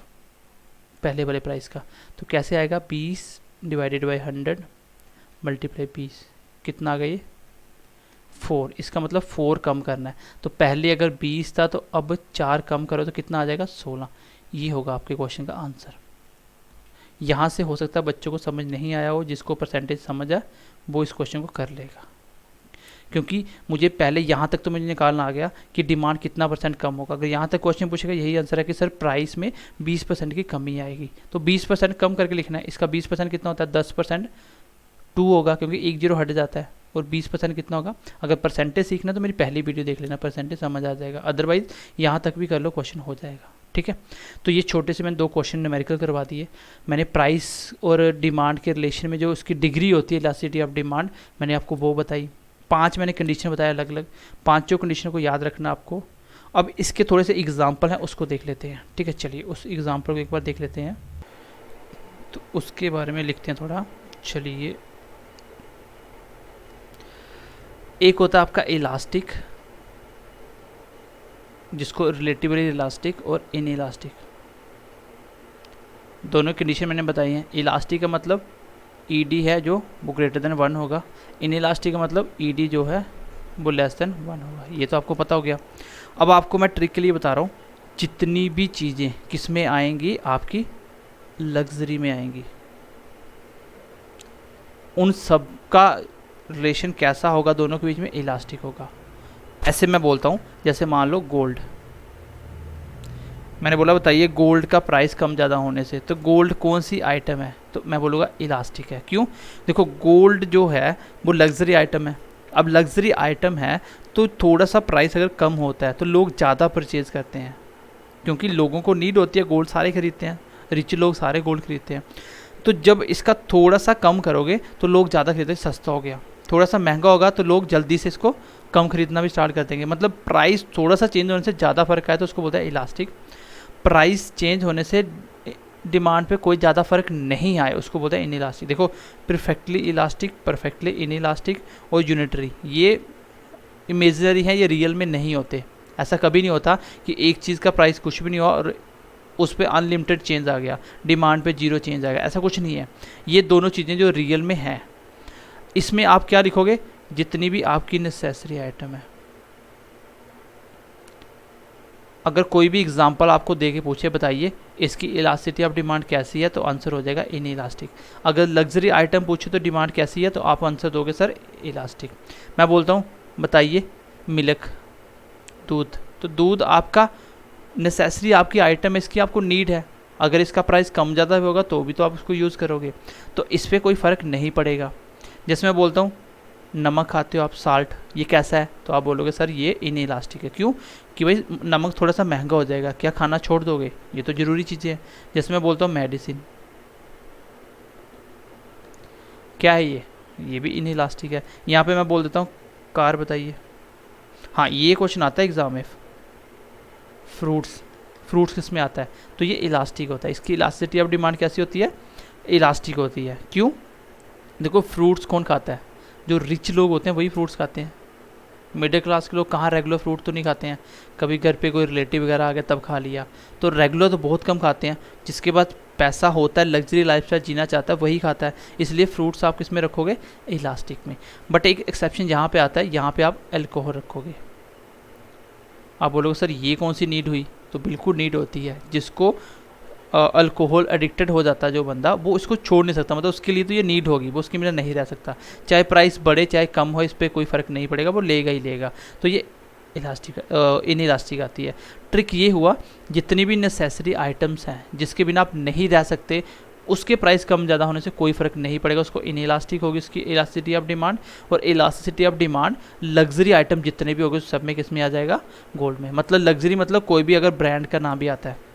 पहले वाले प्राइस का। तो कैसे आएगा, 20 डिवाइडेड बाई 100 मल्टीप्लाई 20, कितना आ गया ये 4। इसका मतलब 4 कम करना है। तो पहले अगर 20 था तो अब 4 कम करो तो कितना आ जाएगा 16। ये होगा आपके क्वेश्चन का आंसर। यहाँ से हो सकता है बच्चों को समझ नहीं आया हो, जिसको परसेंटेज समझ आए वो इस क्वेश्चन को कर लेगा, क्योंकि मुझे पहले यहाँ तक तो मुझे निकालना आ गया कि डिमांड कितना % कम होगा। अगर यहाँ तक क्वेश्चन पूछेगा यही आंसर है कि सर प्राइस में 20% की कमी आएगी, तो 20% कम करके लिखना है। इसका 20% कितना होता है, 10%, 2 होगा क्योंकि 1 0 हट जाता है। और 20% कितना होगा। अगर परसेंटेज सीखना तो मेरी पहली वीडियो देख लेना, परसेंटेज समझ आ जाएगा। अदरवाइज यहाँ तक भी कर लो, क्वेश्चन हो जाएगा। ठीक है, तो ये छोटे से मैंने 2 क्वेश्चन न्यूमेरिकल करवा दिए। मैंने प्राइस और डिमांड के रिलेशन में जो उसकी डिग्री होती है इलास्टिसिटी ऑफ डिमांड, मैंने आपको वो बताई। 5 मैंने कंडीशन बताया अलग अलग, 5 कंडीशन को याद रखना आपको। अब इसके थोड़े से एग्जाम्पल हैं, उसको देख लेते हैं। ठीक है, चलिए उस एग्जाम्पल को एक बार देख लेते हैं, तो उसके बारे में लिखते हैं थोड़ा। चलिए, एक होता है आपका इलास्टिक, जिसको रिलेटिवली इलास्टिक और इन इलास्टिक, दोनों कंडीशन मैंने बताई हैं। इलास्टिक का मतलब ईडी है जो वो ग्रेटर देन 1 होगा, इन इलास्टिक का मतलब ईडी जो है वो लेस देन 1 होगा। ये तो आपको पता हो गया। अब आपको मैं ट्रिक के लिए बता रहा हूँ, जितनी भी चीज़ें किस में आएंगी, आपकी लग्जरी में आएंगी, उन सब का रिलेशन कैसा होगा, दोनों के बीच में इलास्टिक होगा। ऐसे मैं बोलता हूँ, जैसे मान लो गोल्ड, मैंने बोला बताइए गोल्ड का प्राइस कम ज़्यादा होने से, तो गोल्ड कौन सी आइटम है, तो मैं बोलूँगा इलास्टिक है। क्यों, देखो गोल्ड जो है वो लग्जरी आइटम है। अब लग्जरी आइटम है तो थोड़ा सा प्राइस अगर कम होता है तो लोग ज़्यादा परचेज़ करते हैं, क्योंकि लोगों को नीड होती है, गोल्ड सारे खरीदते हैं, रिच लोग सारे गोल्ड खरीदते हैं। तो जब इसका थोड़ा सा कम करोगे तो लोग ज़्यादा खरीदते, सस्ता हो गया। थोड़ा सा महंगा होगा तो लोग जल्दी से इसको कम खरीदना भी स्टार्ट कर देंगे। मतलब प्राइस थोड़ा सा चेंज होने से ज़्यादा फर्क आए तो उसको बोलते हैं इलास्टिक। प्राइस चेंज होने से डिमांड पे कोई ज़्यादा फर्क नहीं आए उसको बोलते हैं इन इलास्टिक। देखो, perfectly elastic, perfectly in elastic और यूनिटरी, ये इमेजिनरी है, ये रियल में नहीं होते। ऐसा कभी नहीं होता कि एक चीज़ का प्राइस कुछ भी नहीं हुआ और उस पर अनलिमिटेड चेंज आ गया, डिमांड पे 0 चेंज आ गया, ऐसा कुछ नहीं है। ये दोनों चीज़ें जो रियल में हैं, इसमें आप क्या लिखोगे, जितनी भी आपकी नेसेसरी आइटम है। अगर कोई भी एग्जांपल आपको दे के पूछे बताइए इसकी इलास्टिसिटी ऑफ डिमांड कैसी है, तो आंसर हो जाएगा इन इलास्टिक। अगर लग्जरी आइटम पूछे तो डिमांड कैसी है, तो आप आंसर दोगे सर इलास्टिक। मैं बोलता हूँ बताइए मिल्क, दूध, तो दूध आपका नेसेसरी आपकी आइटम है, इसकी आपको नीड है। अगर इसका प्राइस कम ज़्यादा होगा तो भी तो आप उसको यूज़ करोगे, तो इस पर कोई फ़र्क नहीं पड़ेगा। जैसे मैं बोलता हूँ नमक खाते हो आप, साल्ट, ये कैसा है, तो आप बोलोगे सर ये इन इलास्टिक है। क्यों, कि भाई नमक थोड़ा सा महंगा हो जाएगा, क्या खाना छोड़ दोगे, ये तो ज़रूरी चीज़ें हैं। जैसे मैं बोलता हूँ मेडिसिन, क्या है ये भी इन इलास्टिक है। यहाँ पे मैं बोल देता हूँ कार, बताइए। हाँ, ये क्वेश्चन आता है एग्ज़ाम में। फ्रूट्स, फ्रूट्स किस में आता है, तो ये इलास्टिक होता है। इसकी इलास्टिसिटी ऑफ डिमांड कैसी होती है, इलास्टिक होती है। क्यों, देखो फ्रूट्स कौन खाता है, जो रिच लोग होते हैं वही फ्रूट्स खाते हैं। मिडिल क्लास के लोग कहाँ रेगुलर फ्रूट तो नहीं खाते हैं, कभी घर पे कोई रिलेटिव वगैरह आ गया तब खा लिया, तो रेगुलर तो बहुत कम खाते हैं। जिसके पास पैसा होता है, लग्जरी लाइफस्टाइल जीना चाहता है, वही खाता है। इसलिए फ्रूट्स आप किस में रखोगे, इलास्टिक में। बट एक एक्सेप्शन यहाँ पे आता है, यहाँ पे आप अल्कोहल रखोगे। आप बोलोगे सर ये कौन सी नीड हुई, तो बिल्कुल नीड होती है। जिसको अल्कोहल एडिक्टेड हो जाता है जो बंदा, वो इसको छोड़ नहीं सकता, मतलब उसके लिए तो ये नीड होगी, वो उसके बिना नहीं रह सकता। चाहे प्राइस बढ़े चाहे कम हो, इस पर कोई फ़र्क नहीं पड़ेगा, वो लेगा ही लेगा। तो ये इलास्टिक, इन इलास्टिक आती है। ट्रिक ये हुआ, जितनी भी नेसेसरी आइटम्स हैं जिसके बिना आप नहीं रह सकते, उसके प्राइस कम ज़्यादा होने से कोई फ़र्क नहीं पड़ेगा, उसको इन इलास्टिक होगी उसकी इलास्टिसिटी ऑफ डिमांड। और elasticity of demand luxury item जितने भी होंगे सब में किस में आ जाएगा, गोल्ड में। मतलब लग्जरी मतलब कोई भी अगर ब्रांड का नाम भी आता है,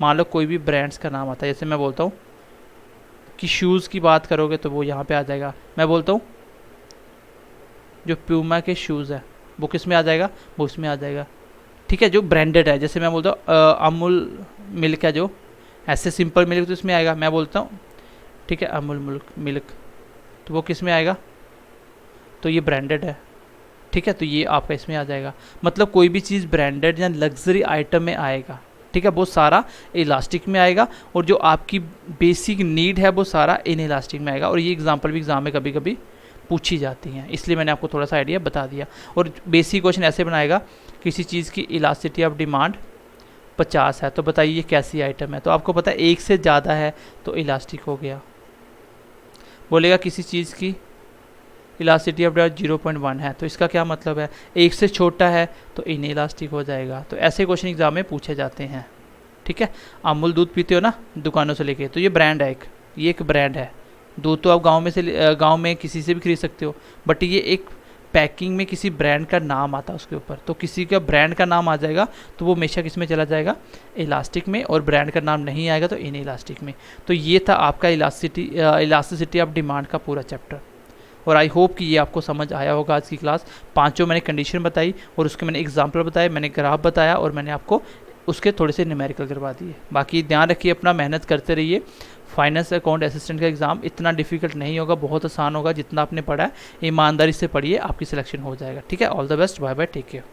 मान लो कोई भी ब्रांड्स का नाम आता है, जैसे मैं बोलता हूँ कि शूज़ की बात करोगे तो वो यहाँ पे आ जाएगा। मैं बोलता हूँ जो प्यूमा के शूज़ है वो किस में आ जाएगा, वो उसमें आ जाएगा। ठीक है, जो ब्रांडेड है, जैसे मैं बोलता हूँ अमूल मिल्क है जो, ऐसे सिंपल मिल्क तो इसमें आएगा। मैं बोलता हूँ ठीक है अमूल मिल्क, तो वो किस में आएगा, तो ये ब्रांडेड है। ठीक है, तो ये आपका इसमें आ जाएगा। मतलब कोई भी चीज़ ब्रांडेड या लग्जरी आइटम में आएगा, ठीक है, वो सारा इलास्टिक में आएगा, और जो आपकी बेसिक नीड है वो सारा इन इलास्टिक में आएगा। और ये एग्जांपल भी एग्जाम में कभी कभी पूछी जाती हैं, इसलिए मैंने आपको थोड़ा सा आइडिया बता दिया। और बेसिक क्वेश्चन ऐसे बनाएगा, किसी चीज़ की इलास्टिसिटी ऑफ डिमांड 50 है, तो बताइए कैसी आइटम है, तो आपको पता है एक से ज़्यादा है तो इलास्टिक हो गया। बोलेगा किसी चीज़ की इलास्टिसिटी ऑफ डिमांड 0.1 है, तो इसका क्या मतलब है, एक से छोटा है तो इन इलास्टिक हो जाएगा। तो ऐसे क्वेश्चन एग्जाम में पूछे जाते हैं। ठीक है, अमूल दूध पीते हो ना दुकानों से लेके, तो ये ब्रांड है, ये एक ब्रांड है। दूध तो आप गांव में किसी से भी खरीद सकते हो, बट ये एक पैकिंग में किसी ब्रांड का नाम आता है उसके ऊपर, तो किसी का ब्रांड का नाम आ जाएगा तो वो हमेशा किस में चला जाएगा, इलास्टिक में, और ब्रांड का नाम नहीं आएगा तो इन इलास्टिक में। तो ये था आपका इलास्टिसिटी ऑफ डिमांड का पूरा चैप्टर। और आई होप कि ये आपको समझ आया होगा। आज की क्लास पांचों मैंने कंडीशन बताई, और उसके मैंने एग्जाम्पल बताए, मैंने ग्राफ बताया, और मैंने आपको उसके थोड़े से न्यूमेरिकल करवा दिए। बाकी ध्यान रखिए अपना, मेहनत करते रहिए। फाइनेंस अकाउंट असिस्टेंट का एग्ज़ाम इतना डिफिकल्ट नहीं होगा, बहुत आसान होगा। जितना आपने पढ़ा है ईमानदारी से पढ़िए, आपकी सिलेक्शन हो जाएगा। ठीक है, all the best, bye bye, take care.